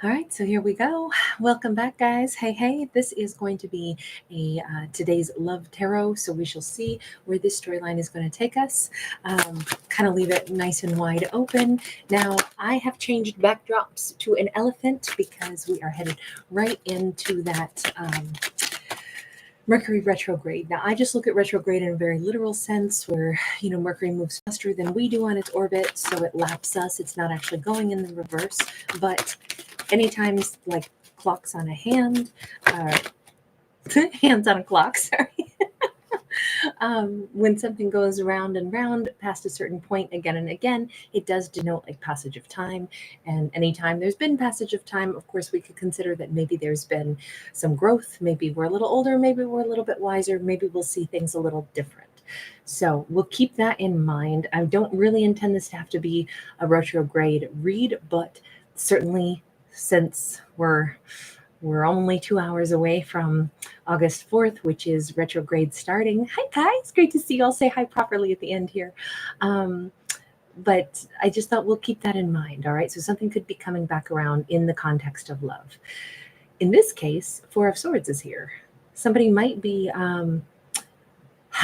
All right, so here we go. Welcome back, guys. Hey, this is going to be a today's love tarot. So we shall see where this storyline is going to take us. Kind of leave it nice and wide open. Now, I have changed backdrops to an elephant because we are headed right into that Mercury retrograde. Now, I just look at retrograde in a very literal sense where, Mercury moves faster than we do on its orbit, so it laps us. It's not actually going in the reverse, but anytime like clocks on a hand, uh, hands on a clock, sorry. When something goes round and round past a certain point again and again, it does denote like passage of time. And anytime there's been passage of time, of course, we could consider that maybe there's been some growth. Maybe we're a little older, maybe we're a little bit wiser, maybe we'll see things a little different. So we'll keep that in mind. I don't really intend this to have to be a retrograde read, but certainly since we're only 2 hours away from August 4th, which is retrograde starting. Hi, guys. Great to see you. I'll say hi properly at the end here. Um, but I just thought we'll keep that in mind. All right. So something could be coming back around in the context of love. In this case, Four of Swords is here. Somebody might be, I'm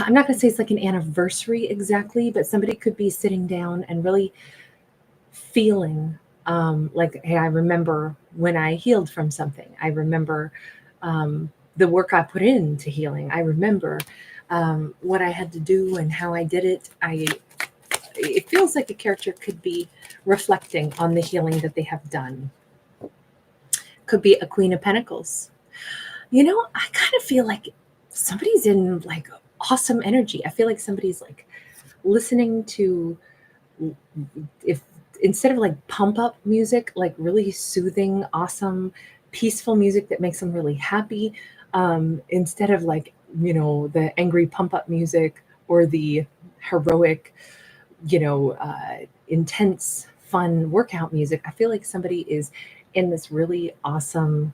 not going to say it's like an anniversary exactly, but somebody could be sitting down and really feeling like, hey, I remember when I healed from something. I remember the work I put into healing. I remember what I had to do and how I did it. It feels like a character could be reflecting on the healing that they have done. Could be a Queen of Pentacles. I kind of feel like somebody's in like awesome energy. I feel like somebody's like listening to, if instead of like pump up music, like really soothing, awesome, peaceful music that makes them really happy, instead of like, the angry pump up music or the heroic, intense, fun workout music. I feel like somebody is in this really awesome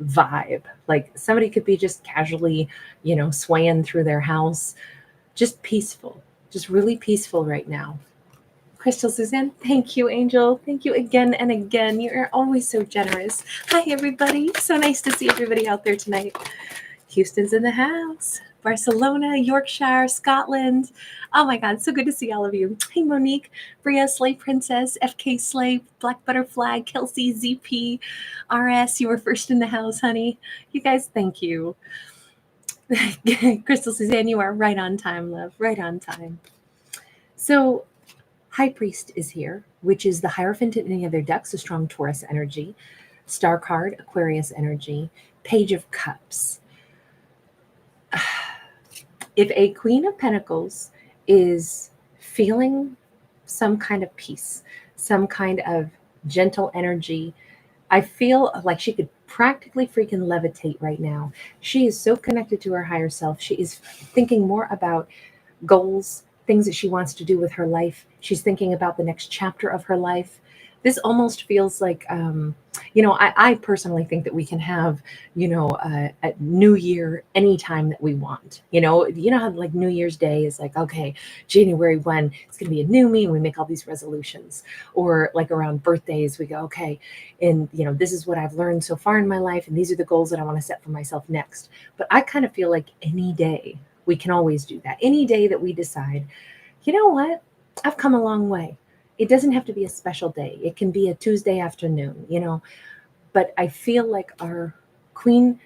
vibe. Like somebody could be just casually, swaying through their house, just peaceful, just really peaceful right now. Crystal Suzanne, thank you, Angel. Thank you again and again. You're always so generous. Hi, everybody. So nice to see everybody out there tonight. Houston's in the house. Barcelona, Yorkshire, Scotland. Oh my God, so good to see all of you. Hey, Monique, Bria, Slay Princess, FK Slay, Black Butterfly, Kelsey, ZP, RS. You were first in the house, honey. You guys, thank you. Crystal Suzanne, you are right on time, love. Right on time. So, High Priest is here, which is the Hierophant in any of their decks, a strong Taurus energy. Star card, Aquarius energy. Page of Cups. If a Queen of Pentacles is feeling some kind of peace, some kind of gentle energy, I feel like she could practically freaking levitate right now. She is so connected to her higher self. She is thinking more about goals, things that she wants to do with her life. She's thinking about the next chapter of her life. This almost feels like, I personally think that we can have, a new year anytime that we want. How like New Year's Day is like, okay, January 1, it's going to be a new me, and we make all these resolutions. Or like around birthdays, we go, okay, and this is what I've learned so far in my life, and these are the goals that I want to set for myself next. But I kind of feel like any day we can always do that. Any day that we decide, you know what, I've come a long way. It doesn't have to be a special day. It can be a Tuesday afternoon, But I feel like our Queen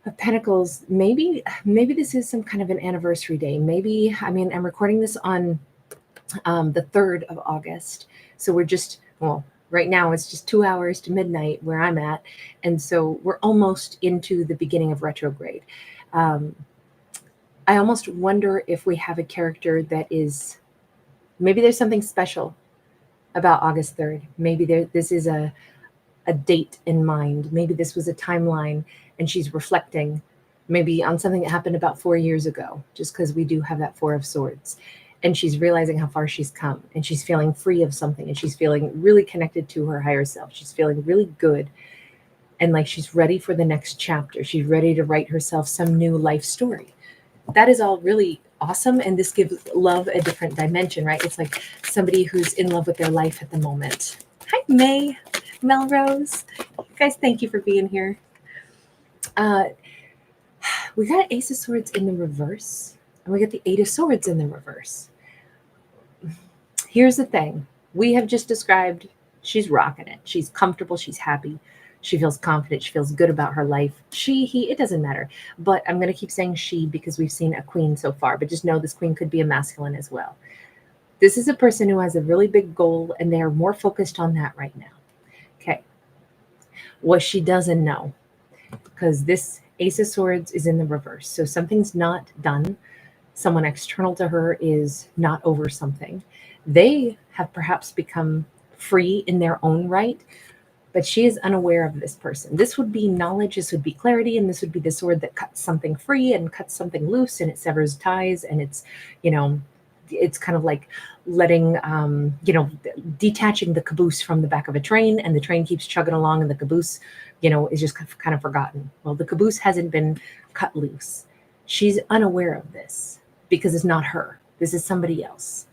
of Pentacles, maybe this is some kind of an anniversary day. Maybe, I'm recording this on the 3rd of August. So we're just, well, right now it's just 2 hours to midnight where I'm at. And so we're almost into the beginning of retrograde. I almost wonder if we have a character that is, maybe there's something special about August 3rd. Maybe this is a date in mind. Maybe this was a timeline and she's reflecting maybe on something that happened about 4 years ago, just because we do have that Four of Swords. And she's realizing how far she's come, and she's feeling free of something, and she's feeling really connected to her higher self. She's feeling really good, and like she's ready for the next chapter. She's ready to write herself some new life story. That is all really awesome, and this gives love a different dimension, right? It's like somebody who's in love with their life at the moment. Hi, May. Melrose. Guys, thank you for being here. We got Ace of Swords in the reverse, and we got the Eight of Swords in the reverse. Here's the thing. We have just described she's rocking it. She's comfortable. She's happy. She feels confident. She feels good about her life. She, he, it doesn't matter. But I'm going to keep saying she because we've seen a queen so far. But just know this queen could be a masculine as well. This is a person who has a really big goal, and they're more focused on that right now. Okay. What she doesn't know, because this Ace of Swords is in the reverse. So something's not done. Someone external to her is not over something. They have perhaps become free in their own right, but she is unaware of this person. This would be knowledge, this would be clarity, and this would be the sword that cuts something free and cuts something loose, and it severs ties, and it's, it's kind of like letting, detaching the caboose from the back of a train, and the train keeps chugging along, and the caboose, is just kind of forgotten. Well, the caboose hasn't been cut loose. She's unaware of this because it's not her. This is somebody else.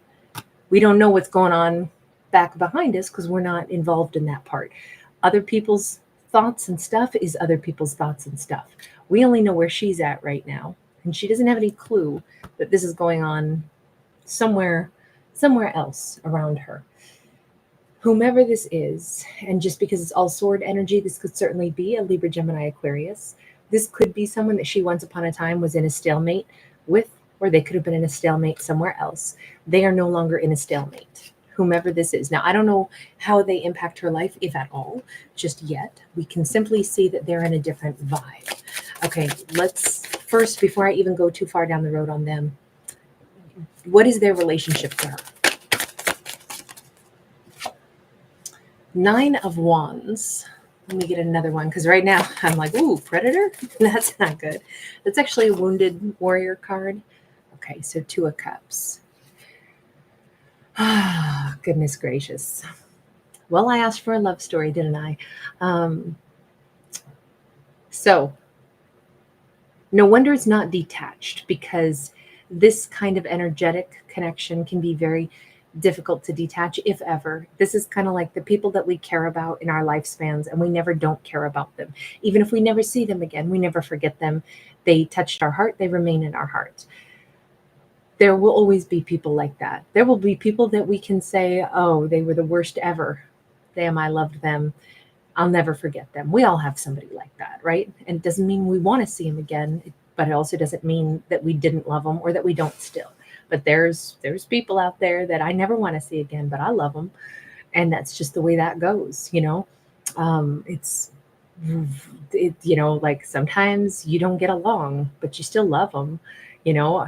We don't know what's going on back behind us because we're not involved in that part. Other people's thoughts and stuff is other people's thoughts and stuff. We only know where she's at right now, and she doesn't have any clue that this is going on somewhere else around her. Whomever this is, and just because it's all sword energy, this could certainly be a Libra, Gemini, Aquarius. This could be someone that she once upon a time was in a stalemate with, or they could have been in a stalemate somewhere else. They are no longer in a stalemate, whomever this is. Now, I don't know how they impact her life, if at all, just yet. We can simply see that they're in a different vibe. Okay, let's first, before I even go too far down the road on them, what is their relationship to her? Nine of Wands. Let me get another one, because right now I'm like, ooh, Predator? That's not good. That's actually a Wounded Warrior card. Okay, so Two of Cups. Ah, goodness gracious. Well, I asked for a love story, didn't I? So, no wonder it's not detached, because this kind of energetic connection can be very difficult to detach, if ever. This is kind of like the people that we care about in our lifespans, and we never don't care about them. Even if we never see them again, we never forget them. They touched our heart, they remain in our heart. There will always be people like that. There will be people that we can say, oh, they were the worst ever. Damn, I loved them. I'll never forget them. We all have somebody like that, right? And it doesn't mean we want to see them again, but it also doesn't mean that we didn't love them or that we don't still. But there's people out there that I never want to see again, but I love them. And that's just the way that goes, like sometimes you don't get along, but you still love them.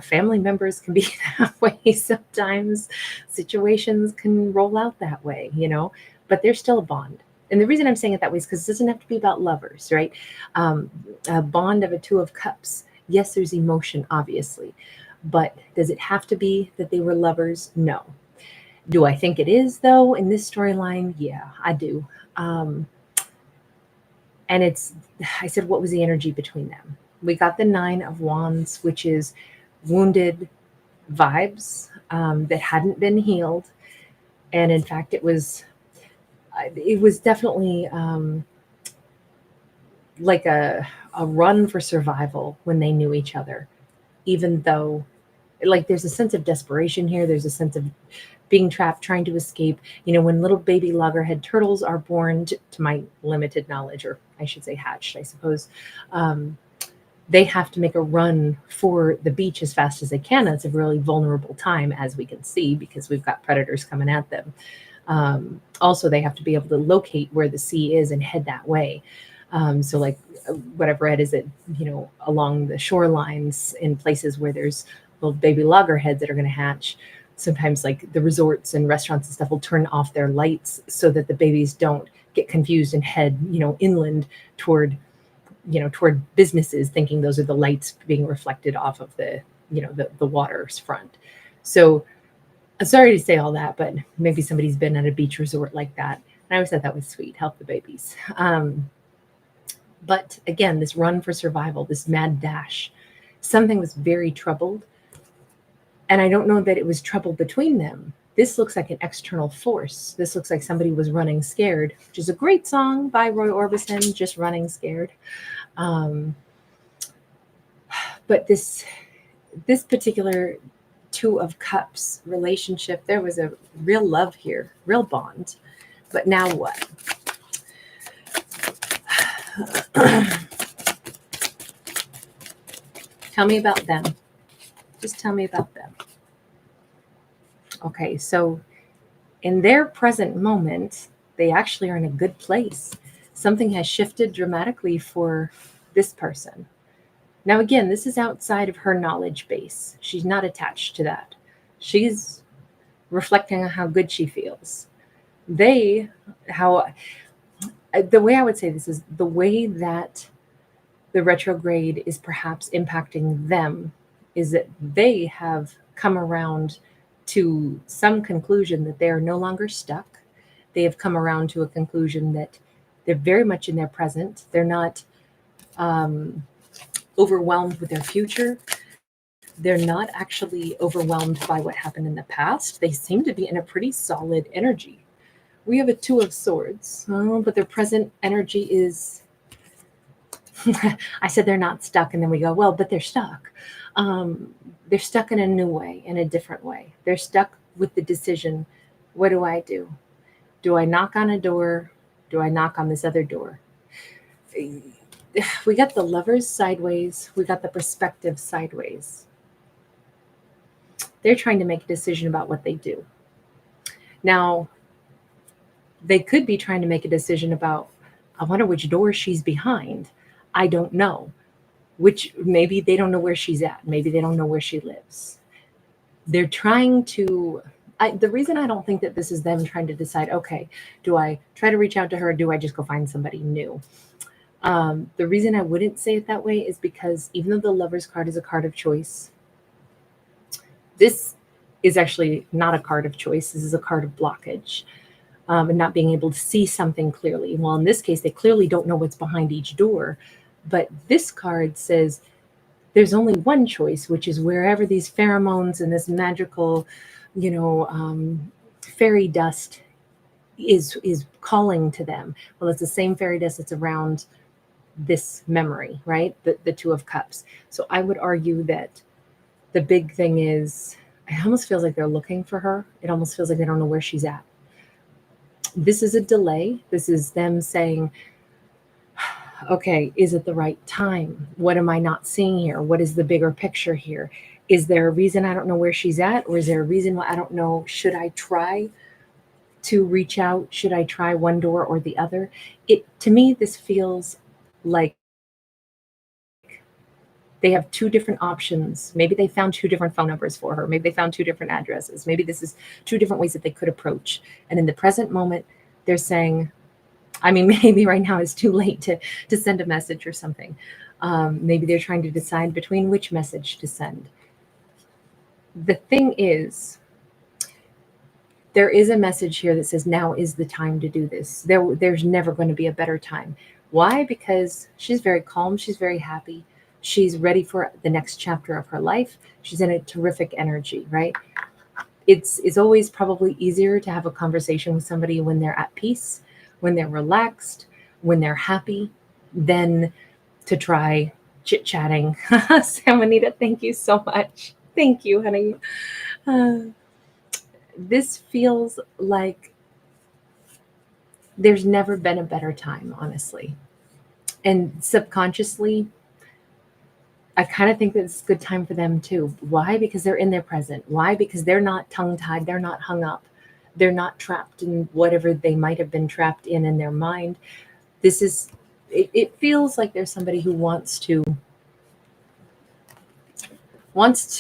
Family members can be that way sometimes. Situations can roll out that way, but there's still a bond. And the reason I'm saying it that way is because it doesn't have to be about lovers, right? A bond of a Two of Cups. Yes, there's emotion, obviously. But does it have to be that they were lovers? No. Do I think it is, though, in this storyline? Yeah, I do. And I said, what was the energy between them? We got the Nine of Wands, which is wounded vibes that hadn't been healed. And in fact, it was definitely like a run for survival when they knew each other, even though there's a sense of desperation here. There's a sense of being trapped, trying to escape. When little baby loggerhead turtles are born, to my limited knowledge, or I should say hatched, I suppose, they have to make a run for the beach as fast as they can. That's a really vulnerable time, as we can see, because we've got predators coming at them. Also, they have to be able to locate where the sea is and head that way. So what I've read is that, along the shorelines in places where there's little baby loggerheads that are going to hatch, sometimes like the resorts and restaurants and stuff will turn off their lights so that the babies don't get confused and head, inland toward businesses, thinking those are the lights being reflected off of the water's front. So I'm sorry to say all that, but maybe somebody's been at a beach resort like that. And I always thought that was sweet. Help the babies. But again, this run for survival, this mad dash, something was very troubled. And I don't know that it was trouble between them. This looks like an external force. This looks like somebody was running scared, which is a great song by Roy Orbison, Just Running Scared. But this particular Two of Cups relationship, there was a real love here, real bond. But now what? Tell me about them. Just tell me about them. Okay, so in their present moment, they actually are in a good place. Something has shifted dramatically for this person. Now, again, this is outside of her knowledge base. She's not attached to that. She's reflecting on how good she feels. The way I would say this is the way that the retrograde is perhaps impacting them is that they have come around to some conclusion that they are no longer stuck. They have come around to a conclusion that they're very much in their present. They're not overwhelmed with their future. They're not actually overwhelmed by what happened in the past. They seem to be in a pretty solid energy. We have a Two of Swords, but their present energy is I said they're not stuck, and then we go, well, but they're stuck. They're stuck in a new way, in a different way. They're stuck with the decision, what do I do? Do I knock on a door? Do I knock on this other door? We got the Lovers sideways. We got the Perspective sideways. They're trying to make a decision about what they do. Now, they could be trying to make a decision about, I wonder which door she's behind. I don't know. Which maybe they don't know where she's at. Maybe they don't know where she lives. They're trying to, the reason I don't think that this is them trying to decide, okay, do I try to reach out to her? Or do I just go find somebody new? The reason I wouldn't say it that way is because even though the Lover's card is a card of choice, this is actually not a card of choice. This is a card of blockage. And not being able to see something clearly. Well, in this case, they clearly don't know what's behind each door. But this card says there's only one choice, which is wherever these pheromones and this magical, fairy dust is calling to them. Well, it's the same fairy dust that's around this memory, right? The Two of Cups. So I would argue that the big thing is, it almost feels like they're looking for her. It almost feels like they don't know where she's at. This is a delay. This is them saying, okay, is it the right time? What am I not seeing here? What is the bigger picture here? Is there a reason I don't know where she's at? Or is there a reason why I don't know? Should I try to reach out? Should I try one door or the other? To me, this feels like they have two different options. Maybe they found two different phone numbers for her. Maybe they found two different addresses. Maybe this is two different ways that they could approach. And in the present moment, they're saying, maybe right now it's too late to send a message or something. Maybe they're trying to decide between which message to send. The thing is, there is a message here that says now is the time to do this. There's never going to be a better time. Why? Because she's very calm. She's very happy. She's ready for the next chapter of her life. She's in a terrific energy, right? It's always probably easier to have a conversation with somebody when they're at peace, when they're relaxed, when they're happy, than to try chit-chatting. Sam Anita, thank you so much. Thank you, honey. This feels like there's never been a better time, honestly. And subconsciously, I kind of think that it's a good time for them too. Why? Because they're in their present. Why? Because they're not tongue-tied. They're not hung up. They're not trapped in whatever they might have been trapped in their mind. It feels like there's somebody who wants to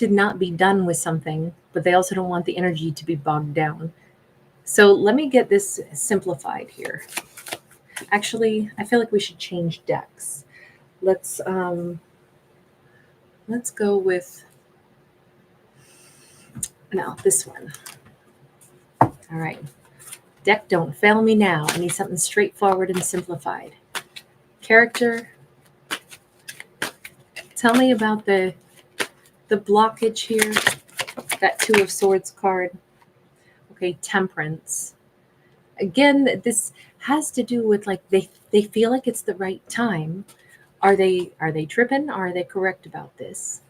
not be done with something, but they also don't want the energy to be bogged down. So let me get this simplified here. Actually, I feel like we should change decks. Let's go with this one. All right. Deck, don't fail me now. I need something straightforward and simplified. Character. Tell me about the blockage here. That Two of Swords card. Okay, Temperance. Again, this has to do with like they feel like it's the right time. Are they tripping? Are they correct about this?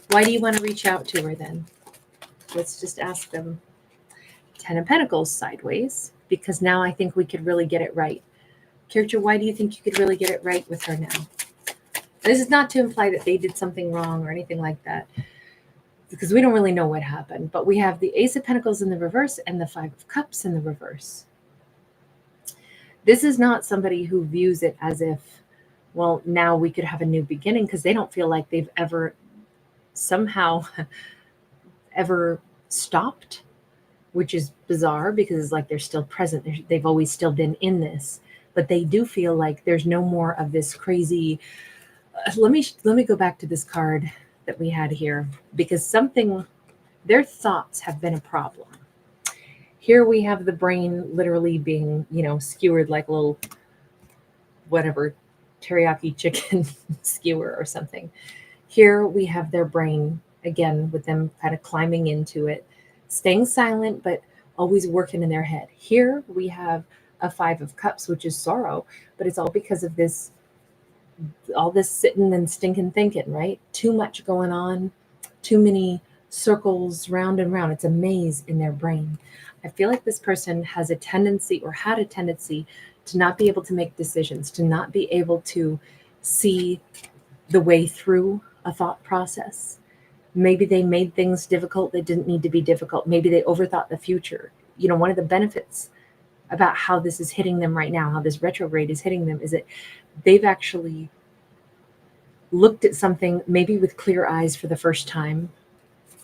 Why do you want to reach out to her then? Let's just ask them. Ten of Pentacles sideways, because now I think we could really get it right. Character, why do you think you could really get it right with her now? This is not to imply that they did something wrong or anything like that, because we don't really know what happened. But we have the Ace of Pentacles in the reverse and the Five of Cups in the reverse. This is not somebody who views it as if, well, now we could have a new beginning, because they don't feel like they've ever somehow ever stopped, which is bizarre because it's like they're still present. They've always still been in this, but they do feel like there's no more of this crazy. Let me go back to this card that we had here, because their thoughts have been a problem. Here we have the brain literally being, skewered like a little, whatever, teriyaki chicken skewer or something. Here we have their brain, again, with them kind of climbing into it, staying silent, but always working in their head. Here we have a Five of Cups, which is sorrow, but it's all because of all this sitting and stinking thinking, right? Too much going on, too many circles round and round. It's a maze in their brain. I feel like this person has a tendency, or had a tendency, to not be able to make decisions, to not be able to see the way through a thought process. Maybe they made things difficult that didn't need to be difficult. Maybe they overthought the future. One of the benefits about how this is hitting them right now, how this retrograde is hitting them, is that they've actually looked at something maybe with clear eyes for the first time.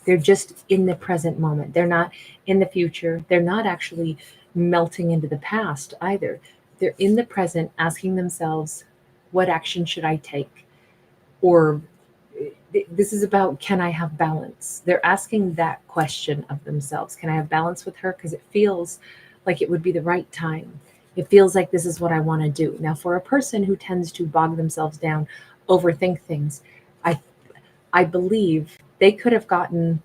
They're just in the present moment. They're not in the future. They're not actually melting into the past either. They're in the present, asking themselves, what action should I take? Or this is about, can I have balance? They're asking that question of themselves. Can I have balance with her? Because it feels like it would be the right time. It feels like this is what I want to do. Now, for a person who tends to bog themselves down, overthink things, I believe they could have gotten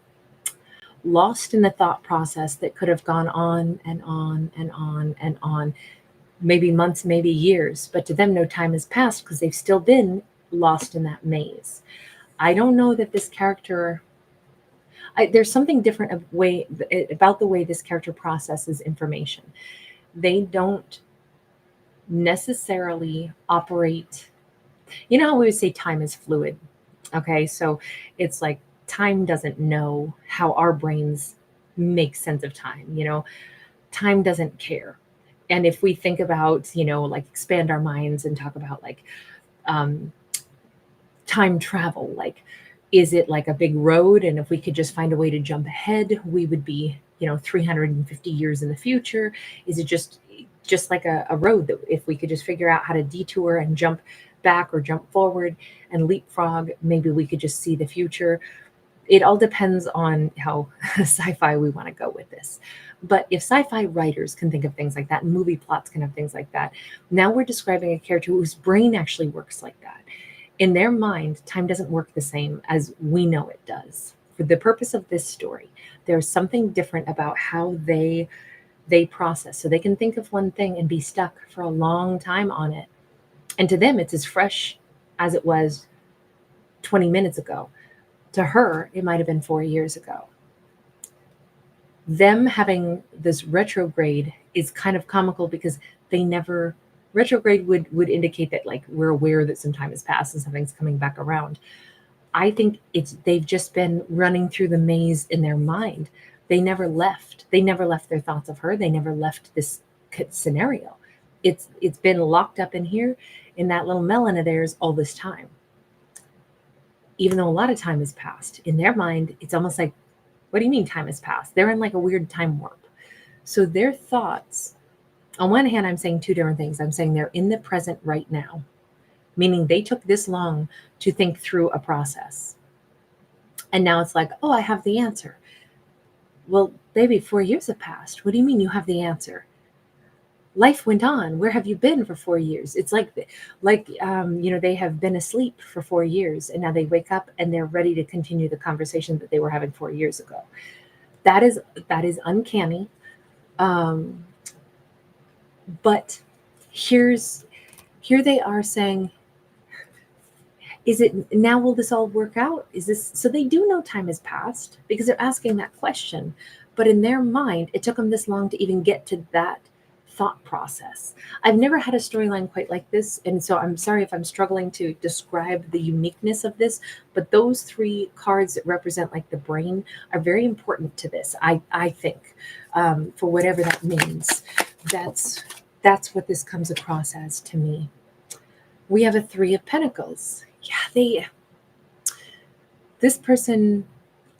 lost in the thought process that could have gone on and on and on and on, maybe months, maybe years. But to them, no time has passed because they've still been lost in that maze. I don't know that this character, there's something different about the way this character processes information. They don't necessarily operate, how we would say time is fluid. Okay, so it's like time doesn't know how our brains make sense of time. Time doesn't care. And if we think about, like expand our minds and talk about like um, time travel, like, is it like a big road, and if we could just find a way to jump ahead, we would be 350 years in the future? Is it just like a road that if we could just figure out how to detour and jump back or jump forward and leapfrog, maybe we could just see the future? It all depends on how sci-fi we want to go with this. But if sci-fi writers can think of things like that, and movie plots can have things like that, now we're describing a character whose brain actually works like that. In their mind, time doesn't work the same as we know it does. For the purpose of this story, there's something different about how they process. So they can think of one thing and be stuck for a long time on it. And to them, it's as fresh as it was 20 minutes ago. To her, it might have been 4 years ago. Them having this retrograde is kind of comical because retrograde would indicate that like we're aware that some time has passed and something's coming back around. I think they've just been running through the maze in their mind. They never left their thoughts of her. They never left this scenario. It's been locked up in here in that little melon of theirs all this time. Even though a lot of time has passed, in their mind, it's almost like, what do you mean time has passed? They're in like a weird time warp. So their thoughts, on one hand, I'm saying two different things. I'm saying they're in the present right now, meaning they took this long to think through a process. And now it's like, oh, I have the answer. Well, baby, 4 years have passed. What do you mean you have the answer? Life went on. Where have you been for 4 years? It's like they have been asleep for 4 years, and now they wake up and they're ready to continue the conversation that they were having 4 years ago. That is uncanny. Um, but here they are saying, is it now, will this all work out? Is this, so they do know time has passed because they're asking that question, but in their mind it took them this long to even get to that thought process. I've never had a storyline quite like this, and so I'm sorry if I'm struggling to describe the uniqueness of this, but those three cards that represent like the brain are very important to this. I think, for whatever that means. That's what this comes across as to me. We have a Three of Pentacles. Yeah, this person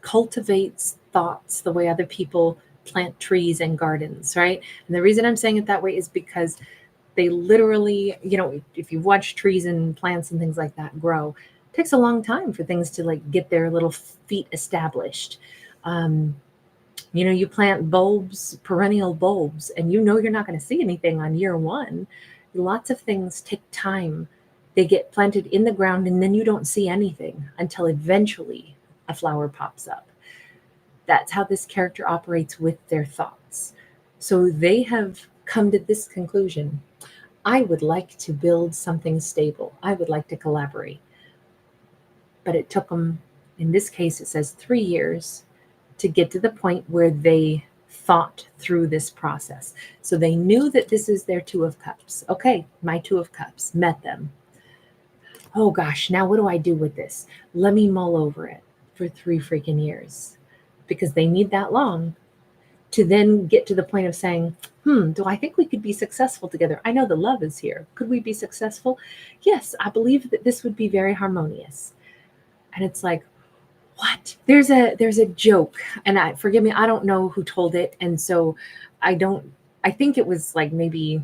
cultivates thoughts the way other people plant trees and gardens, right? And the reason I'm saying it that way is because they literally, if you watch trees and plants and things like that grow, it takes a long time for things to like get their little feet established. You plant bulbs, perennial bulbs, and you're not going to see anything on year one. Lots of things take time. They get planted in the ground, and then you don't see anything until eventually a flower pops up. That's how this character operates with their thoughts. So they have come to this conclusion. I would like to build something stable. I would like to collaborate. But it took them, in this case, it says 3 years to get to the point where they thought through this process. So they knew that this is their Two of Cups. Okay, my Two of Cups met them. Oh gosh, now what do I do with this? Let me mull over it for 3 freaking years, because they need that long to then get to the point of saying, do I think we could be successful together? I know the love is here. Could we be successful? Yes, I believe that this would be very harmonious. And it's like, what? There's a joke, and forgive me, I don't know who told it, and so I think it was like maybe,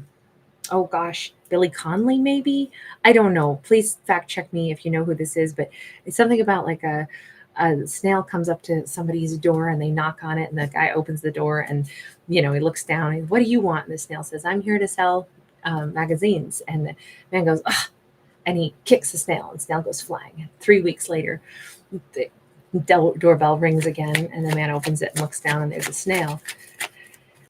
oh gosh, Billy Connolly maybe? I don't know. Please fact check me if you know who this is, but it's something about like a snail comes up to somebody's door and they knock on it, and the guy opens the door, and he looks down and, what do you want? And the snail says, I'm here to sell magazines. And the man goes, ugh, and he kicks the snail, and the snail goes flying. 3 weeks later, the doorbell rings again, and the man opens it and looks down, and there's a snail.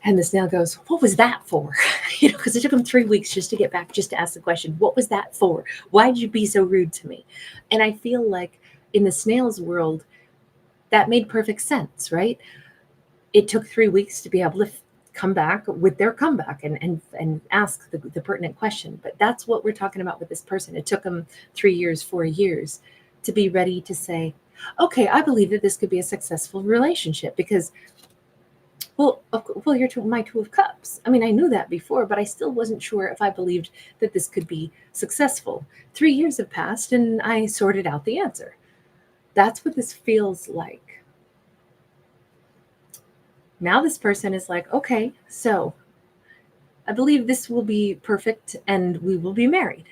And the snail goes, what was that for? Because it took him 3 weeks just to get back, just to ask the question, what was that for? Why did you be so rude to me? And I feel like in the snail's world, that made perfect sense, right? It took 3 weeks to be able to come back with their comeback and ask the pertinent question. But that's what we're talking about with this person. It took them 3 years, 4 years to be ready to say, okay, I believe that this could be a successful relationship, because well, you're my Two of Cups. I mean, I knew that before, but I still wasn't sure if I believed that this could be successful. 3 years have passed, and I sorted out the answer. That's what this feels like. Now this person is like, okay, so I believe this will be perfect, and we will be married.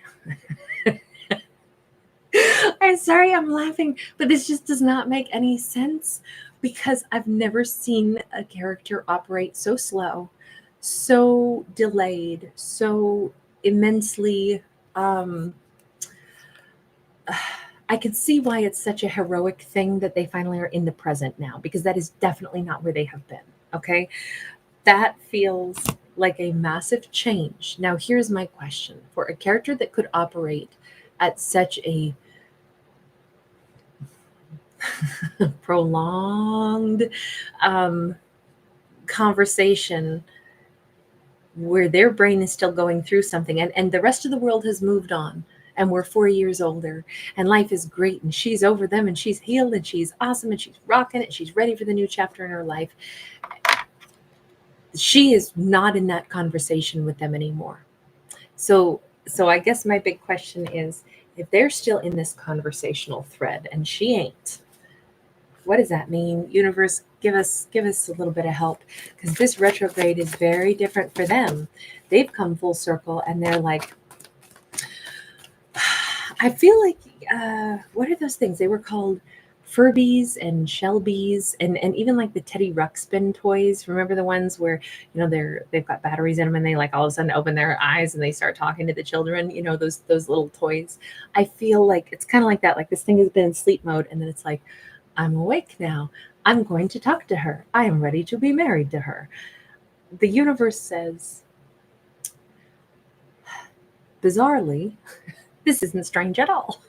I'm sorry, I'm laughing, but this just does not make any sense, because I've never seen a character operate so slow, so delayed, so immensely. I can see why it's such a heroic thing that they finally are in the present now, because that is definitely not where they have been. Okay. That feels like a massive change. Now, here's my question: for a character that could operate at such a prolonged conversation where their brain is still going through something, and the rest of the world has moved on, and we're 4 years older, and life is great, and she's over them, and she's healed, and she's awesome, and she's rocking it, she's ready for the new chapter in her life. She is not in that conversation with them anymore. So I guess my big question is, if they're still in this conversational thread and she ain't, what does that mean? Universe, give us a little bit of help, because this retrograde is very different for them. They've come full circle, and they're like, I feel like, what are those things? They were called Furbies and Shelbies, and even like the Teddy Ruxpin toys. Remember the ones where they've got batteries in them, and they like all of a sudden open their eyes and they start talking to the children. Those little toys. I feel like it's kind of like that. Like this thing has been in sleep mode, and then it's like, I'm awake now. I'm going to talk to her. I am ready to be married to her. The universe says, bizarrely, this isn't strange at all.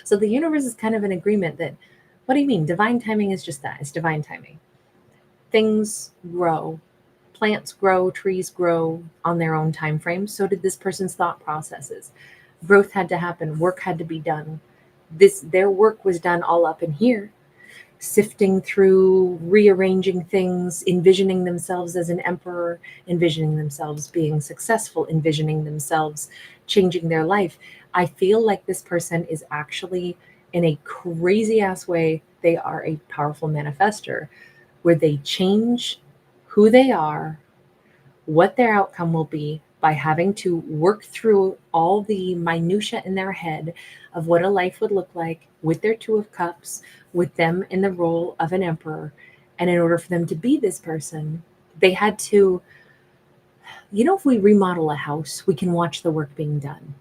So the universe is kind of in agreement that, what do you mean? Divine timing is just that. It's divine timing. Things grow. Plants grow, trees grow on their own time frame. So did this person's thought processes. Growth had to happen. Work had to be done. Their work was done all up in here, sifting through, rearranging things, envisioning themselves as an emperor, envisioning themselves being successful, envisioning themselves changing their life. I feel like this person is actually, in a crazy ass way, they are a powerful manifester where they change who they are, what their outcome will be by having to work through all the minutia in their head of what a life would look like with their two of cups, with them in the role of an emperor. And in order for them to be this person, they had to, if we remodel a house, we can watch the work being done.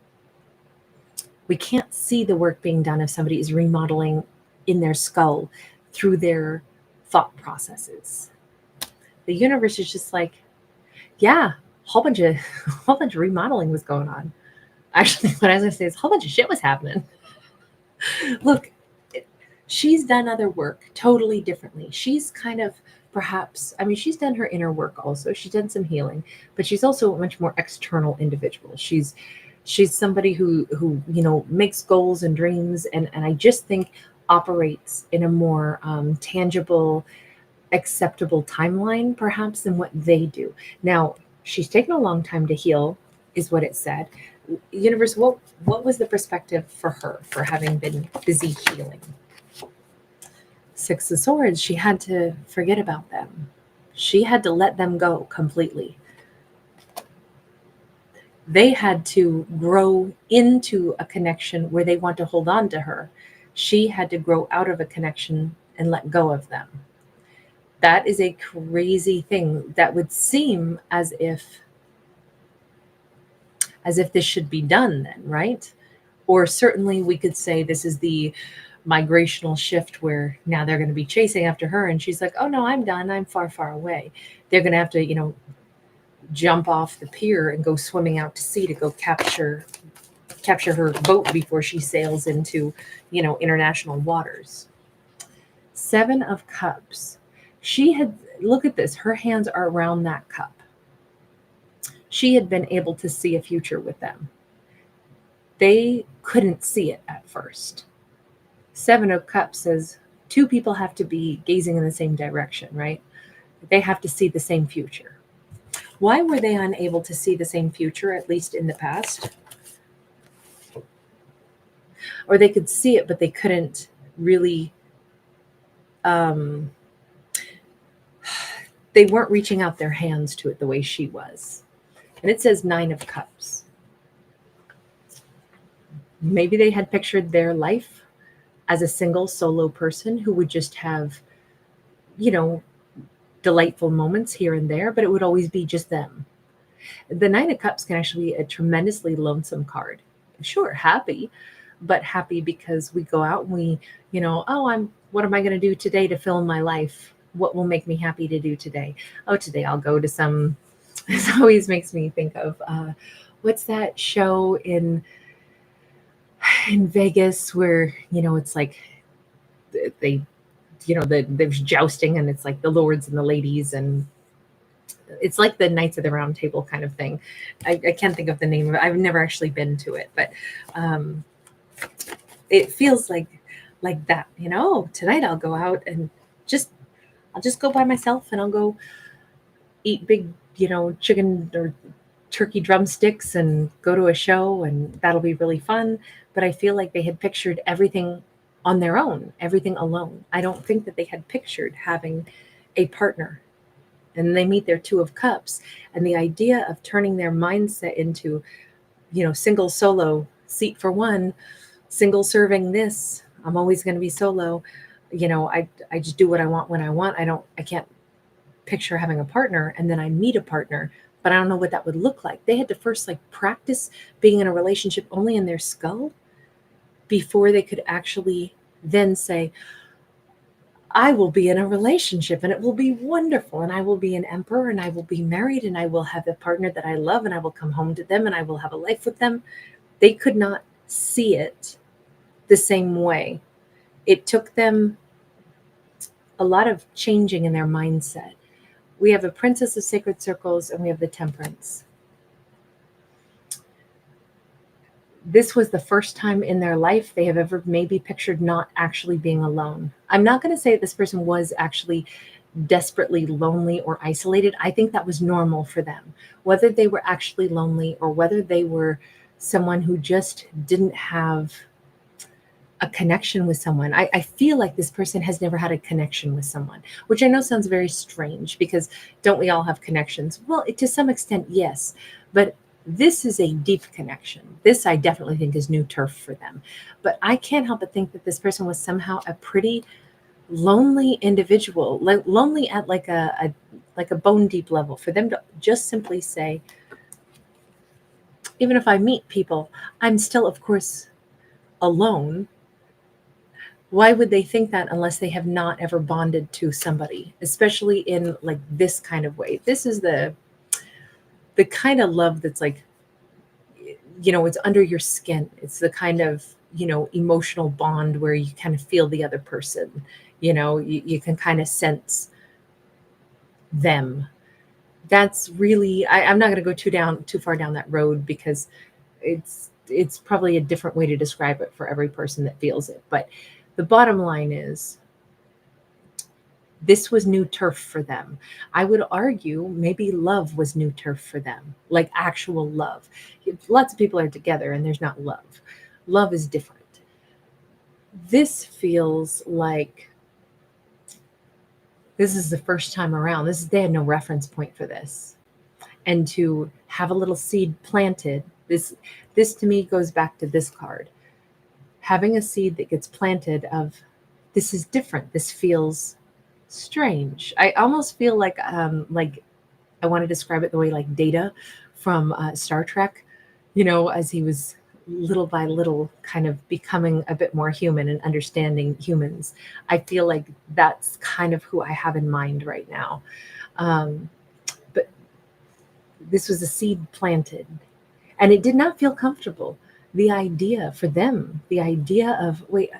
We can't see the work being done if somebody is remodeling in their skull through their thought processes. The universe is just like, yeah, whole bunch of whole bunch of remodeling was going on. Actually, what I was gonna say is a whole bunch of shit was happening. Look, she's done other work totally differently. She's kind of, perhaps, I mean, she's done her inner work also. She's done some healing, but she's also a much more external individual. She's somebody who makes goals and dreams, and I just think operates in a more tangible, acceptable timeline perhaps than what they do. Now, she's taken a long time to heal, is what it said. Universe, what was the perspective for her for having been busy healing? Six of Swords, she had to forget about them. She had to let them go completely. They had to grow into a connection where they want to hold on to her. She had to grow out of a connection and let go of them. That is a crazy thing. That would seem as if this should be done then, right? Or certainly we could say this is the migrational shift where now they're going to be chasing after her and she's like, oh no, I'm done, I'm far, far away. They're going to have to jump off the pier and go swimming out to sea to go capture her boat before she sails into international waters. Seven of Cups. She had, look at this, her hands are around that cup. She had been able to see a future with them. They couldn't see it at first. Seven of Cups says two people have to be gazing in the same direction, right? They have to see the same future. Why were they unable to see the same future, at least in the past? Or they could see it, but they couldn't really, they weren't reaching out their hands to it the way she was. And it says Nine of Cups. Maybe they had pictured their life as a single solo person who would just have, delightful moments here and there, but it would always be just them. The Nine of Cups can actually be a tremendously lonesome card. Sure, happy, but happy because we go out and we, what am I going to do today to fill my life? What will make me happy to do today? Oh, today I'll go to some, this always makes me think of, what's that show in Vegas where, it's like they, there's jousting and it's like the lords and the ladies and it's like the Knights of the Round Table kind of thing. I can't think of the name of it. I've never actually been to it, but it feels like that, tonight I'll go out and I'll just go by myself and I'll go eat big, chicken or turkey drumsticks and go to a show and that'll be really fun. But I feel like they had pictured everything on their own, everything alone. I don't think that they had pictured having a partner. And they meet their Two of Cups. And the idea of turning their mindset into, single solo, seat for one, single serving this, I'm always going to be solo. I just do what I want when I want. I can't picture having a partner. And then I meet a partner, but I don't know what that would look like. They had to first practice being in a relationship only in their skull before they could actually then say, I will be in a relationship and it will be wonderful. And I will be an emperor and I will be married and I will have a partner that I love and I will come home to them and I will have a life with them. They could not see it the same way. It took them a lot of changing in their mindset. We have a Princess of Sacred Circles and we have the Temperance. This was the first time in their life they have ever maybe pictured not actually being alone. I'm not going to say that this person was actually desperately lonely or isolated. I think that was normal for them. Whether they were actually lonely or whether they were someone who just didn't have a connection with someone. I feel like this person has never had a connection with someone, which I know sounds very strange because don't we all have connections? Well, to some extent, yes. But this is a deep connection. This I definitely think is new turf for them. But I can't help but think that this person was somehow a pretty lonely individual, lonely at like a bone deep level. For them to just simply say, even if I meet people, I'm still, of course, alone. Why would they think that unless they have not ever bonded to somebody, especially in like this kind of way? This is the kind of love that's like, it's under your skin. It's the kind of, emotional bond where you kind of feel the other person. You can kind of sense them. That's really, I'm not going to go too far down that road because it's probably a different way to describe it for every person that feels it. But the bottom line is this was new turf for them. I would argue maybe love was new turf for them, like actual love. Lots of people are together and there's not love. Love is different. This feels like this is the first time around. They had no reference point for this. And to have a little seed planted, this to me goes back to this card. Having a seed that gets planted of this is different. This feels strange. I almost feel like I want to describe it the way like Data from Star Trek, as he was little by little kind of becoming a bit more human and understanding humans. I feel like that's kind of who I have in mind right now. But this was a seed planted and it did not feel comfortable. The idea for them, the idea of, wait,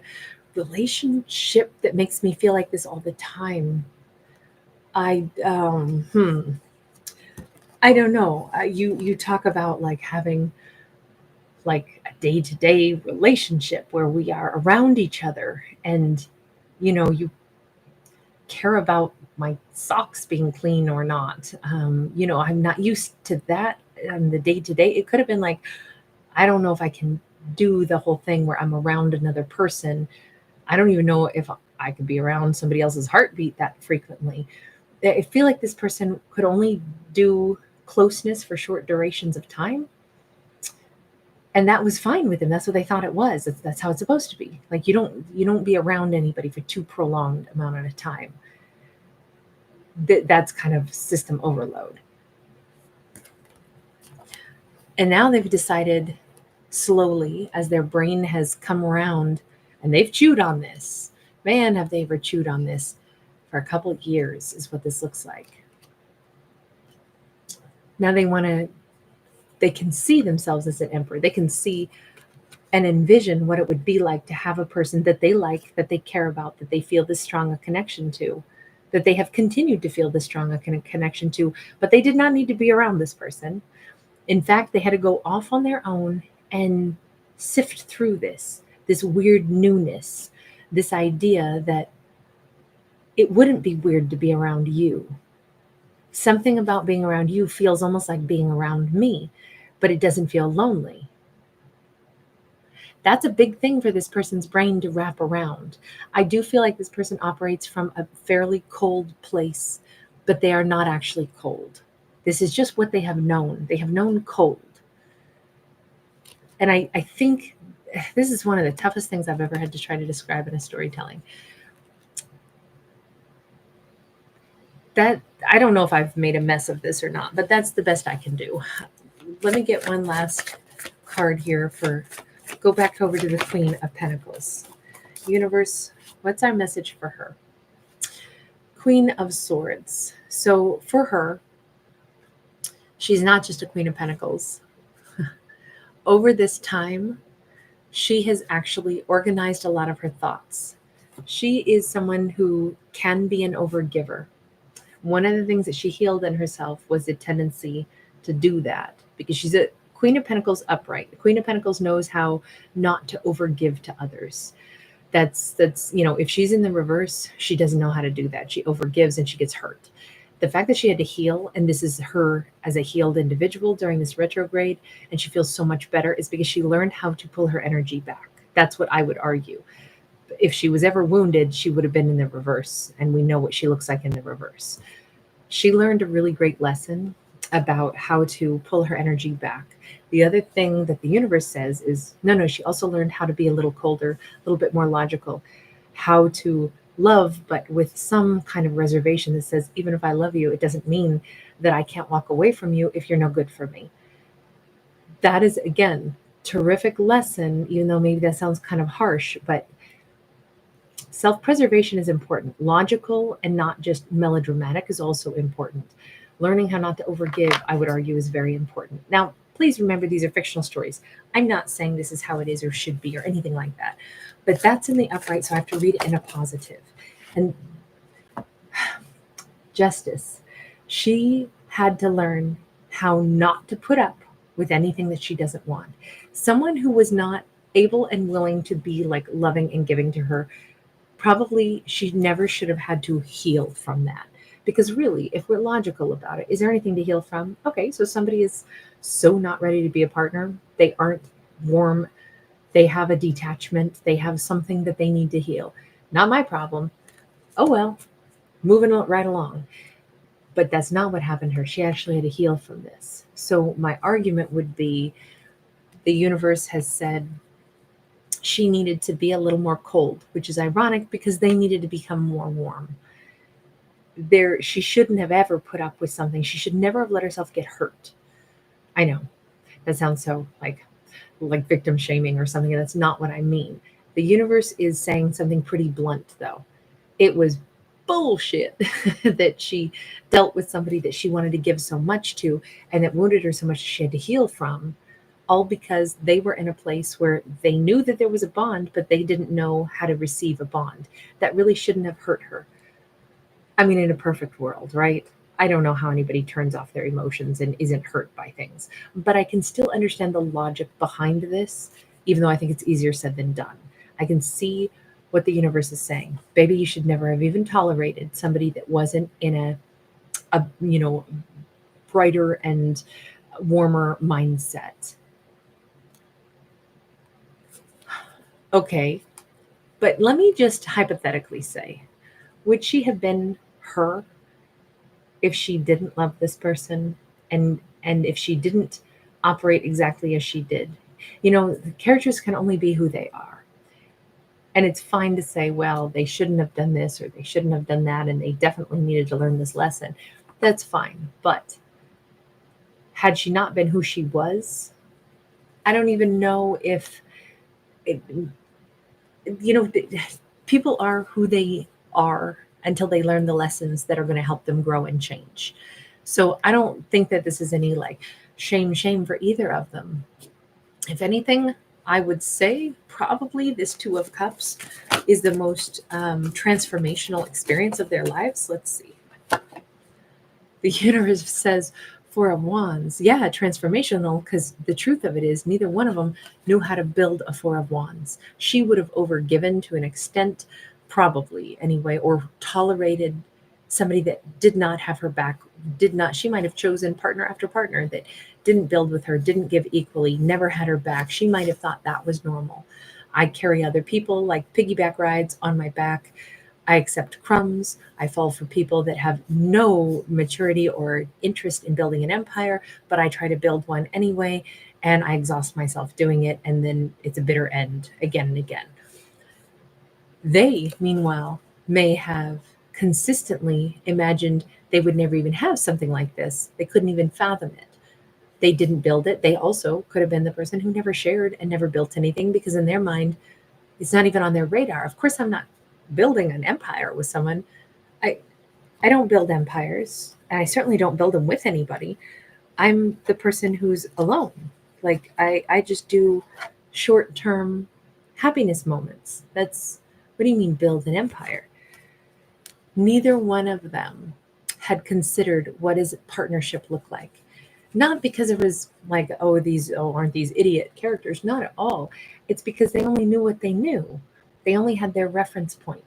relationship that makes me feel like this all the time. I don't know. You talk about like having like a day-to-day relationship where we are around each other and you care about my socks being clean or not. I'm not used to that on the day-to-day. It could have been like, I don't know if I can do the whole thing where I'm around another person. I don't even know if I could be around somebody else's heartbeat that frequently. I feel like this person could only do closeness for short durations of time. And that was fine with them. That's what they thought it was. That's how it's supposed to be. Like you don't be around anybody for too prolonged amount of time. That's kind of system overload. And now they've decided slowly as their brain has come around and they've chewed on this. Man, have they ever chewed on this for a couple of years is what this looks like. Now they can see themselves as an emperor. They can see and envision what it would be like to have a person that they like, that they care about, that they feel this strong a connection to, that they have continued to feel this strong a connection to, but they did not need to be around this person. In fact, they had to go off on their own and sift through this weird newness, this idea that it wouldn't be weird to be around you. Something about being around you feels almost like being around me, but it doesn't feel lonely. That's a big thing for this person's brain to wrap around. I do feel like this person operates from a fairly cold place, but they are not actually cold. This is just what they have known. They have known cold. And I think this is one of the toughest things I've ever had to try to describe in a storytelling. That I don't know if I've made a mess of this or not, but that's the best I can do. Let me get one last card here go back over to the Queen of Pentacles. Universe, what's our message for her? Queen of Swords. So for her, she's not just a Queen of Pentacles. Over this time, she has actually organized a lot of her thoughts. She is someone who can be an overgiver. One of the things that she healed in herself was the tendency to do that because she's a Queen of Pentacles upright. The Queen of Pentacles knows how not to overgive to others. That's if she's in the reverse, she doesn't know how to do that. She overgives and she gets hurt. The fact that she had to heal, and this is her as a healed individual during this retrograde, and she feels so much better, is because she learned how to pull her energy back. That's what I would argue. If she was ever wounded, she would have been in the reverse, and we know what she looks like in the reverse. She learned a really great lesson about how to pull her energy back. The other thing that the universe says is no, she also learned how to be a little colder, a little bit more logical, how to love, but with some kind of reservation that says, even if I love you, it doesn't mean that I can't walk away from you if you're no good for me. That is, again, terrific lesson, even though maybe that sounds kind of harsh, but self-preservation is important. Logical and not just melodramatic is also important. Learning how not to overgive, I would argue, is very important. Now, please remember these are fictional stories. I'm not saying this is how it is or should be or anything like that. But that's in the upright, so I have to read it in a positive. And Justice, she had to learn how not to put up with anything that she doesn't want. Someone who was not able and willing to be like loving and giving to her, probably she never should have had to heal from that. Because really, if we're logical about it, is there anything to heal from? Okay, so somebody is so not ready to be a partner. They aren't warm. They have a detachment. They have something that they need to heal. Not my problem. Oh well, moving right along. But that's not what happened to her. She actually had to heal from this. So my argument would be the universe has said she needed to be a little more cold, which is ironic because they needed to become more warm. She shouldn't have ever put up with something. She should never have let herself get hurt. I know that sounds so like victim shaming or something. That's not what I mean. The universe is saying something pretty blunt, though. It was bullshit that she dealt with somebody that she wanted to give so much to and that wounded her so much she had to heal from, all because they were in a place where they knew that there was a bond, but they didn't know how to receive a bond. That really shouldn't have hurt her. I mean, in a perfect world, right? I don't know how anybody turns off their emotions and isn't hurt by things, but I can still understand the logic behind this, even though I think it's easier said than done. I can see what the universe is saying. Baby, you should never have even tolerated somebody that wasn't in a brighter and warmer mindset. Okay, but let me just hypothetically say, would she have been her if she didn't love this person and if she didn't operate exactly as she did? The characters can only be who they are. And it's fine to say, well, they shouldn't have done this or they shouldn't have done that, and they definitely needed to learn this lesson. That's fine. But had she not been who she was, I don't even know if it, people are who they are until they learn the lessons that are going to help them grow and change. So I don't think that this is any like shame for either of them. If anything, I would say probably this Two of Cups is the most transformational experience of their lives. Let's see. The universe says Four of Wands. Yeah, transformational, because the truth of it is neither one of them knew how to build a Four of Wands. She would have overgiven to an extent, probably anyway, or tolerated somebody that did not have her back, she might have chosen partner after partner that didn't build with her, didn't give equally, never had her back. She might have thought that was normal. I carry other people like piggyback rides on my back. I accept crumbs. I fall for people that have no maturity or interest in building an empire, but I try to build one anyway, and I exhaust myself doing it, and then it's a bitter end again and again. They, meanwhile, may have consistently imagined they would never even have something like this. They couldn't even fathom it. They didn't build it. They also could have been the person who never shared and never built anything because in their mind, it's not even on their radar. Of course, I'm not building an empire with someone. I I don't build empires, and I certainly don't build them with anybody. I'm the person who's alone. Like I just do short term happiness moments. That's what do you mean build an empire? Neither one of them had considered what does partnership look like. Not because it was like, aren't these idiot characters? Not at all. It's because they only knew what they knew. They only had their reference point.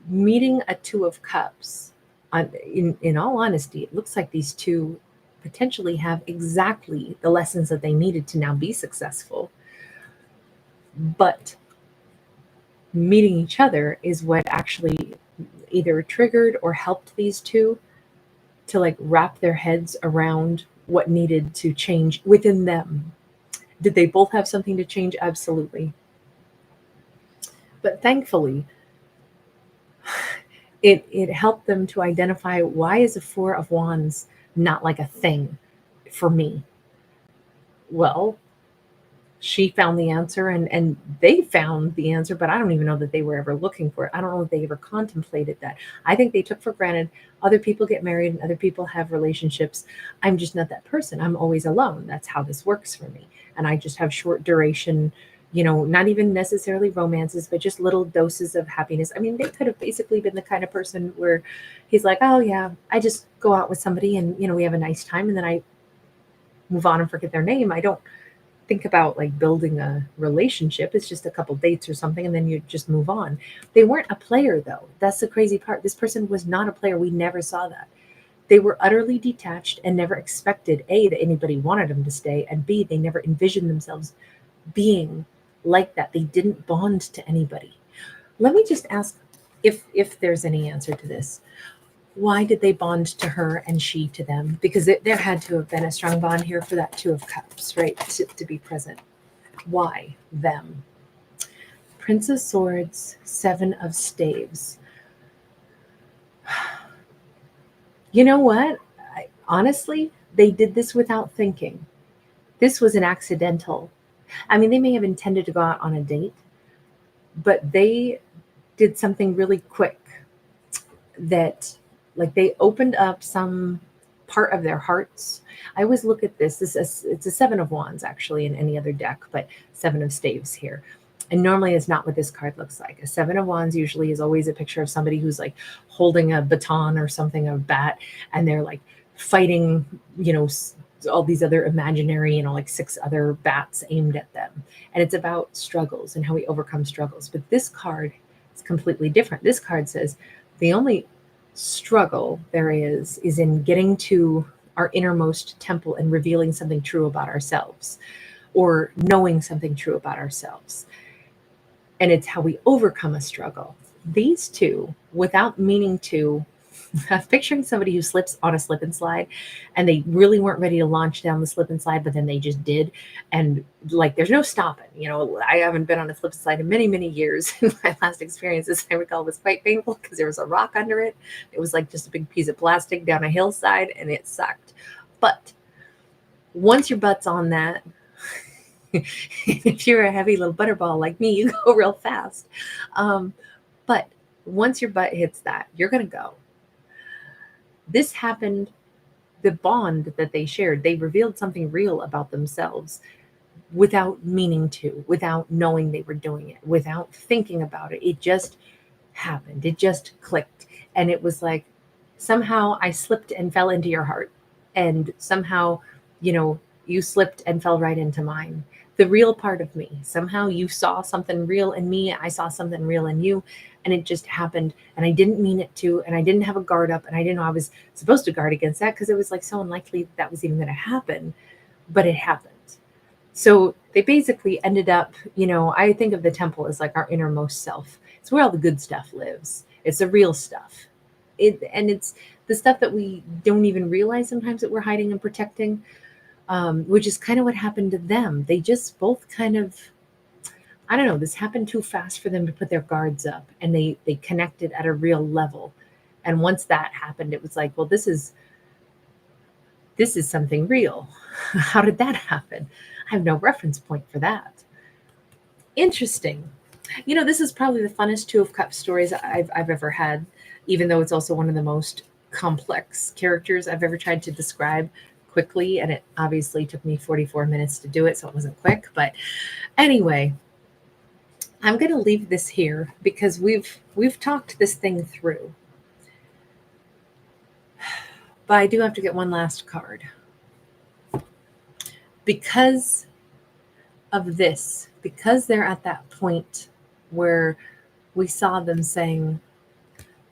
Meeting a two of cups, in all honesty, it looks like these two potentially have exactly the lessons that they needed to now be successful. But meeting each other is what actually either triggered or helped these two to like wrap their heads around what needed to change within them. Did they both have something to change? Absolutely. But thankfully, it helped them to identify why is a four of wands not like a thing for me. Well, she found the answer and they found the answer, but I don't even know that they were ever looking for it. I don't know if they ever contemplated that. I think they took for granted other people get married and other people have relationships. I'm just not that person. I'm always alone. That's how this works for me. And I just have short duration, not even necessarily romances, but just little doses of happiness. I mean, they could have basically been the kind of person where he's like, oh yeah, I just go out with somebody and we have a nice time and then I move on and forget their name. I don't think about like building a relationship. It's just a couple dates or something and then you just move on. They weren't a player though. That's the crazy part. This person was not a player. We never saw that. They were utterly detached and never expected A, that anybody wanted them to stay, and B, they never envisioned themselves being like that. They didn't bond to anybody. Let me just ask if there's any answer to this. Why did they bond to her and she to them? Because there had to have been a strong bond here for that two of cups, right? To be present. Why them? Prince of Swords, Seven of Staves. You know what? Honestly, they did this without thinking. This was an accidental. I mean, they may have intended to go out on a date, but they did something really quick that, like, they opened up some part of their hearts. I always look at this is it's a seven of wands actually in any other deck, but seven of staves here. And normally it's not what this card looks like. A seven of wands usually is always a picture of somebody who's like holding a baton or something, a bat, and they're like fighting, all these other imaginary, like six other bats aimed at them. And it's about struggles and how we overcome struggles. But this card is completely different. This card says the only struggle there is in getting to our innermost temple and revealing something true about ourselves or knowing something true about ourselves. And it's how we overcome a struggle. These two, without meaning to, I'm picturing somebody who slips on a slip and slide and they really weren't ready to launch down the slip and slide, but then they just did. And like, there's no stopping. I haven't been on a slip and slide in many, many years. My last experience, as I recall, was quite painful because there was a rock under it. It was like just a big piece of plastic down a hillside and it sucked. But once your butt's on that, if you're a heavy little butterball like me, you go real fast. But once your butt hits that, you're going to go. This happened, the bond that they shared, they revealed something real about themselves without meaning to, without knowing they were doing it, without thinking about it. It just happened. It just clicked. And it was like, somehow I slipped and fell into your heart. And somehow, you slipped and fell right into mine. The real part of me. Somehow you saw something real in me. I saw something real in you. And it just happened. And I didn't mean it to. And I didn't have a guard up. And I didn't know I was supposed to guard against that because it was like so unlikely that was even going to happen. But it happened. So they basically ended up, I think of the temple as like our innermost self. It's where all the good stuff lives. It's the real stuff. It's the stuff that we don't even realize sometimes that we're hiding and protecting, which is kind of what happened to them. They just both kind of, I don't know, this happened too fast for them to put their guards up, and they connected at a real level. And once that happened, it was like, well, this is something real. How did that happen? I have no reference point for that. Interesting. This is probably the funnest Two of Cups stories I've ever had. even though it's also one of the most complex characters I've ever tried to describe quickly. And it obviously took me 44 minutes to do it, so it wasn't quick. But anyway, I'm going to leave this here because we've talked this thing through. But I do have to get one last card. Because of this, because they're at that point where we saw them saying,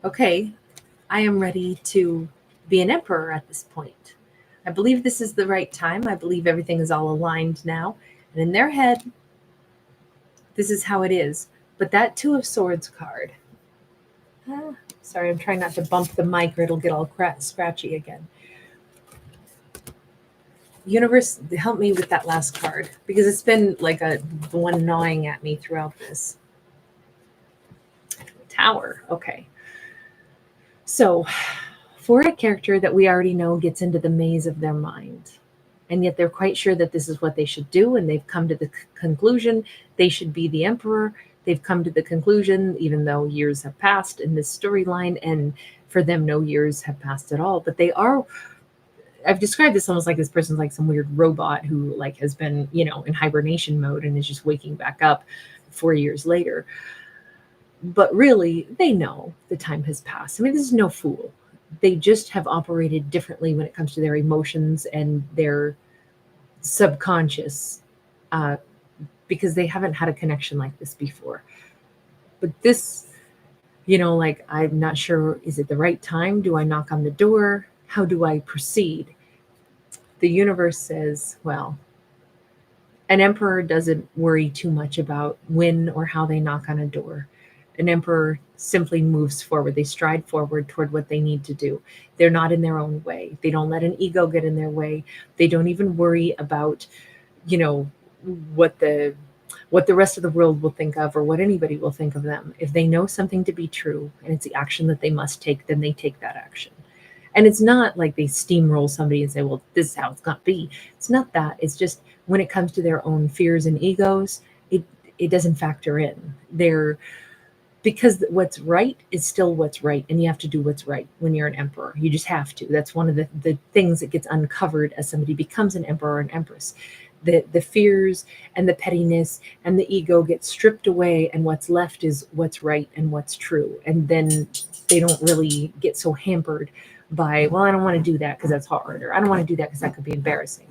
okay, I am ready to be an emperor at this point. I believe this is the right time. I believe everything is all aligned now. And in their head, this is how it is. But that Two of Swords card, sorry, I'm trying not to bump the mic or it'll get all scratchy again. Universe, help me with that last card because it's been like the one gnawing at me throughout this. Tower. Okay. So for a character that we already know gets into the maze of their mind, and yet they're quite sure that this is what they should do, and they've come to the conclusion they should be the emperor. They've come to the conclusion, even though years have passed in this storyline, and for them, no years have passed at all. But they are, I've described this almost like this person's like some weird robot who like has been, in hibernation mode and is just waking back up 4 years later. But really, they know the time has passed. I mean, this is no fool. They just have operated differently when it comes to their emotions and their subconscious because they haven't had a connection like this before. But this, like, I'm not sure, is it the right time? Do I knock on the door? How do I proceed? The universe says, well, an emperor doesn't worry too much about when or how they knock on a door. An emperor simply moves forward. They stride forward toward what they need to do. They're not in their own way. They don't let an ego get in their way. They don't even worry about, what the rest of the world will think of or what anybody will think of them. If they know something to be true and it's the action that they must take, then they take that action. And it's not like they steamroll somebody and say, well, this is how it's going to be. It's not that. It's just when it comes to their own fears and egos, it doesn't factor in. Because what's right is still what's right, and you have to do what's right when you're an emperor. You just have to. That's one of the things that gets uncovered as somebody becomes an emperor or an empress. The fears and the pettiness and the ego get stripped away, and what's left is what's right and what's true. And then they don't really get so hampered by, well, I don't want to do that because that's hard, or I don't want to do that because that could be embarrassing.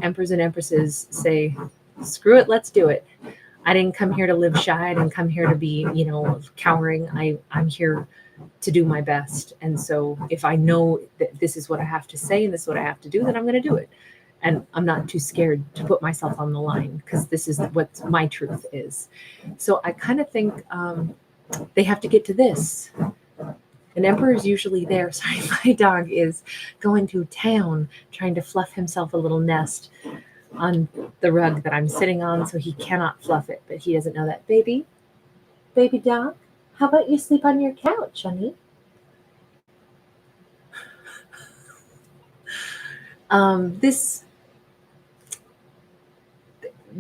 Emperors and empresses say, screw it, let's do it. I didn't come here to live shy. I didn't come here to be, cowering. I'm here to do my best. And so if I know that this is what I have to say and this is what I have to do, then I'm going to do it. And I'm not too scared to put myself on the line because this is what my truth is. So I kind of think they have to get to this. An emperor is usually there. Sorry, my dog is going to town trying to fluff himself a little nest on the rug that I'm sitting on, so he cannot fluff it, but he doesn't know that. Baby dog, how about you sleep on your couch, honey?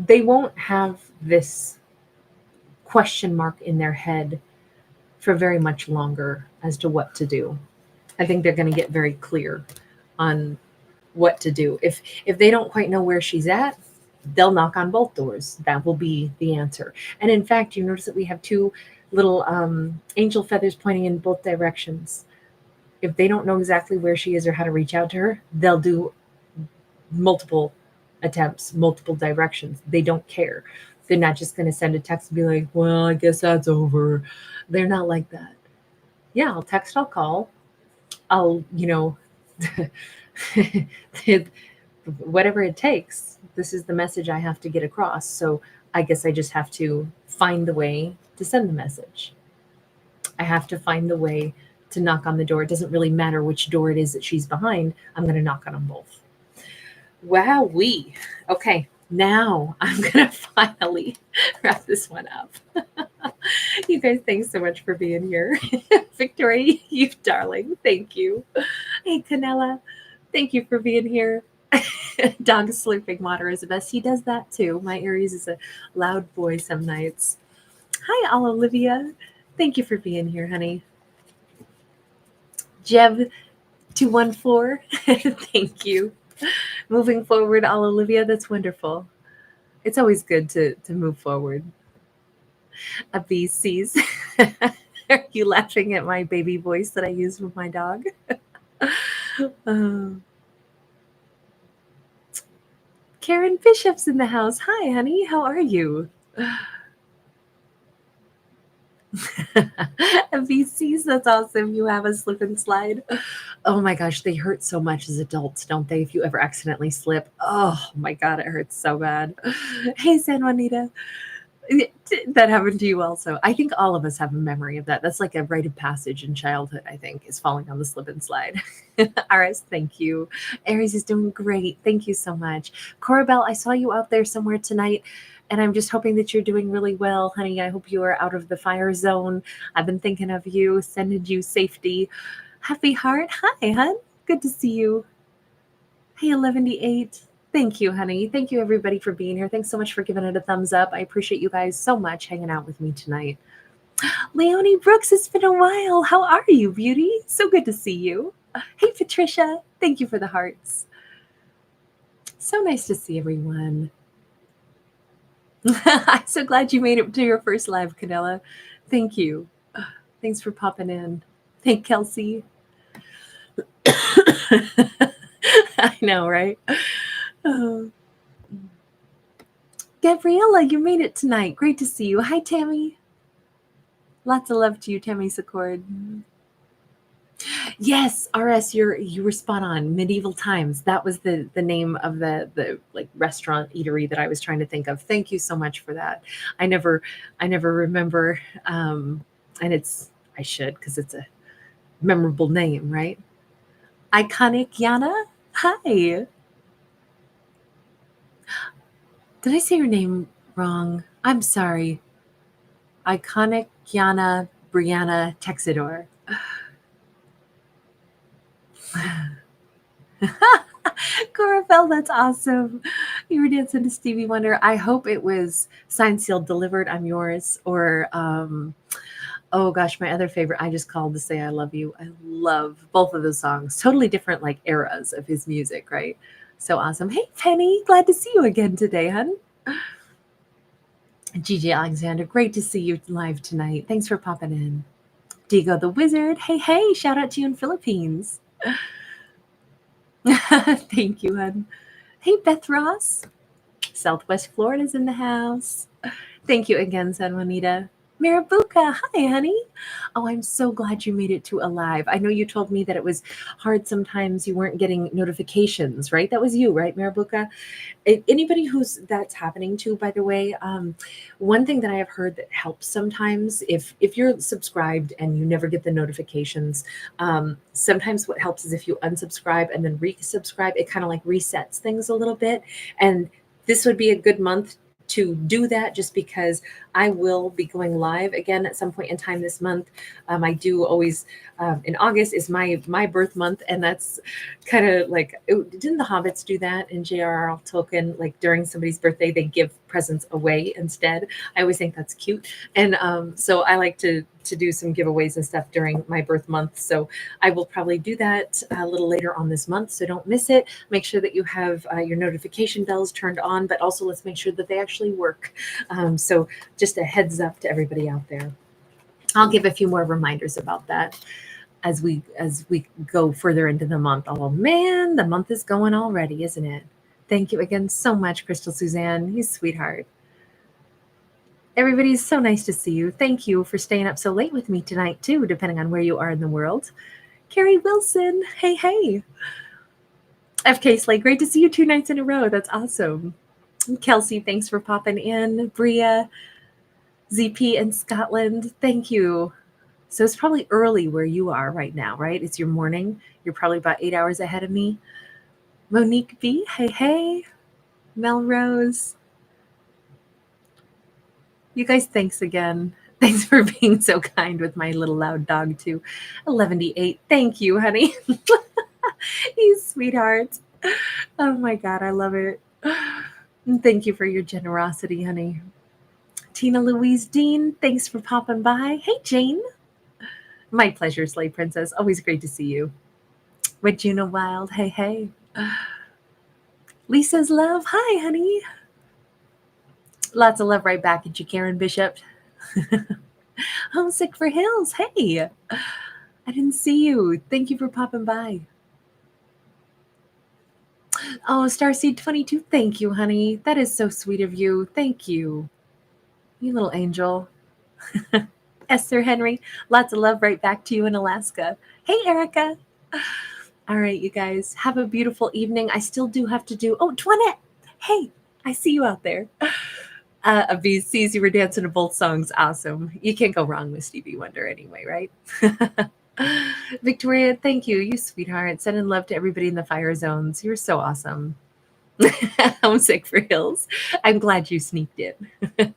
They won't have this question mark in their head for very much longer as to what to do. I think they're going to get very clear on what to do. If they don't quite know where she's at, they'll knock on both doors. That will be the answer. And in fact, you notice that we have two little angel feathers pointing in both directions. If they don't know exactly where she is or how to reach out to her, they'll do multiple attempts, multiple directions. They don't care. They're not just going to send a text and be like, well, I guess that's over. They're not like that. Yeah, I'll text, I'll call. I'll, whatever it takes. This is the message I have to get across. So I guess I just have to find the way to send the message. I have to find the way to knock on the door. It doesn't really matter which door it is that she's behind. I'm going to knock on them both. Wowee. Okay, now I'm going to finally wrap this one up. You guys, thanks so much for being here. Victoria, you darling, thank you. Hey, Canella, thank you for being here. Dog sleeping water is the best. He does that too. My Aries is a loud boy some nights. Hi, Olivia. Thank you for being here, honey. Jeb 214, thank you. Moving forward, all Olivia, that's wonderful. It's always good to move forward. A bee sees. Are you laughing at my baby voice that I use with my dog? Uh, Karen Bishop's in the house. Hi, honey. How are you? VCs, that's awesome. You have a slip and slide. Oh my gosh, they hurt so much as adults, don't they? If you ever accidentally slip, oh my God, it hurts so bad. Hey, San Juanita. That happened to you also. I think all of us have a memory of that. That's like a rite of passage in childhood, I think, is falling on the slip and slide. Aris, thank you. Aries is doing great. Thank you so much. Corabelle, I saw you out there somewhere tonight, and I'm just hoping that you're doing really well, honey. I hope you are out of the fire zone. I've been thinking of you, sending you safety. Happy heart. Hi, hun. Good to see you. Hey, 11:8. Thank you, honey. Thank you, everybody, for being here. Thanks so much for giving it a thumbs up. I appreciate you guys so much hanging out with me tonight. Leonie Brooks, it's been a while. How are you, beauty? So good to see you. Hey, Patricia. Thank you for the hearts. So nice to see everyone. I'm so glad you made it to your first live, Canella. Thank you. Thanks for popping in. Hey, Kelsey. I know, right? Oh. Gabriella, you made it tonight. Great to see you. Hi, Tammy. Lots of love to you, Tammy Secord. Yes, RS, you were spot on. Medieval Times. That was the name of the like restaurant eatery that I was trying to think of. Thank you so much for that. I never remember, and I should because it's a memorable name, right? Iconic Yana. Hi. Did I say your name wrong? I'm sorry. Iconic Yana Brianna Texidor. Corafel, that's awesome. You were dancing to Stevie Wonder. I hope it was Signed, Sealed, Delivered, I'm Yours, or oh gosh, my other favorite, I Just Called to Say I Love You. I love both of those songs. Totally different like eras of his music, right? So awesome. Hey Penny, glad to see you again today, hun. Gigi Alexander, great to see you live tonight. Thanks for popping in. Diego the Wizard, hey, shout out to you in Philippines. Thank you, hun. Hey, Beth Ross. Southwest Florida's in the house. Thank you again, San Juanita. Mirabuka, hi, honey. Oh, I'm so glad you made it to Alive. I know you told me that it was hard sometimes you weren't getting notifications, right? That was you, right, Mirabuka? Anybody who's that's happening to, by the way, one thing that I have heard that helps sometimes, if you're subscribed and you never get the notifications, sometimes what helps is if you unsubscribe and then resubscribe, it kind of like resets things a little bit. And this would be a good month to do that, just because I will be going live again at some point in time this month. I do always, in August is my birth month, and that's kind of like, didn't the hobbits do that in J.R.R. Tolkien? Like during somebody's birthday, they give presents away instead. I always think that's cute, and so I like to do some giveaways and stuff during my birth month. So I will probably do that a little later on this month. So don't miss it. Make sure that you have your notification bells turned on, but also let's make sure that they actually work. So just a heads up to everybody out there. I'll give a few more reminders about that as we go further into the month. Oh man, the month is going already, isn't it? Thank you again so much, Crystal Suzanne. You sweetheart. Everybody's so nice to see you. Thank you for staying up so late with me tonight, too, depending on where you are in the world. Carrie Wilson, hey. FK Slay, great to see you 2 nights in a row. That's awesome. Kelsey, thanks for popping in. Bria, ZP in Scotland, thank you. So it's probably early where you are right now, right? It's your morning. You're probably about 8 hours ahead of me. Monique B, hey. Melrose. You guys, thanks again. Thanks for being so kind with my little loud dog, too. 11:8. Thank you, honey. You sweetheart. Oh my God, I love it. Thank you for your generosity, honey. Tina Louise Dean, thanks for popping by. Hey, Jane. My pleasure, Slay Princess. Always great to see you. With Juno Wild, hey, hey. Lisa's love, hi, honey. Lots of love right back at you, Karen Bishop. Homesick for Hills, hey. I didn't see you. Thank you for popping by. Oh, Starseed22, thank you, honey. That is so sweet of you. Thank you. You little angel. Esther Henry, lots of love right back to you in Alaska. Hey, Erica. All right, you guys, have a beautiful evening. I still do have to do. Oh, Toinette. Hey, I see you out there. Aviz sees you were dancing to both songs. Awesome. You can't go wrong with Stevie Wonder anyway, right? Victoria, thank you. You sweetheart. Sending love to everybody in the fire zones. You're so awesome. Homesick for Hills. I'm glad you sneaked in.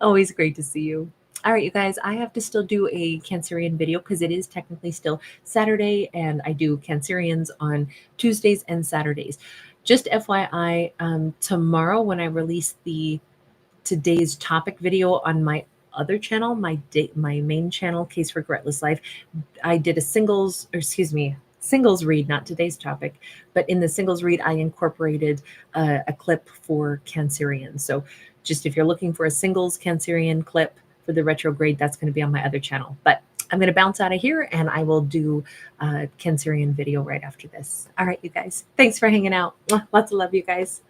Always great to see you. All right, you guys, I have to still do a Cancerian video because it is technically still Saturday, and I do Cancerians on Tuesdays and Saturdays. Just FYI, tomorrow when I release the today's topic video on my other channel, my main channel, Case for Regretless Life, I did a singles read, not today's topic, but in the singles read, I incorporated a clip for Cancerian. So just if you're looking for a singles Cancerian clip for the retrograde, that's going to be on my other channel. But I'm going to bounce out of here and I will do a Cancerian video right after this. All right, you guys. Thanks for hanging out. Lots of love, you guys.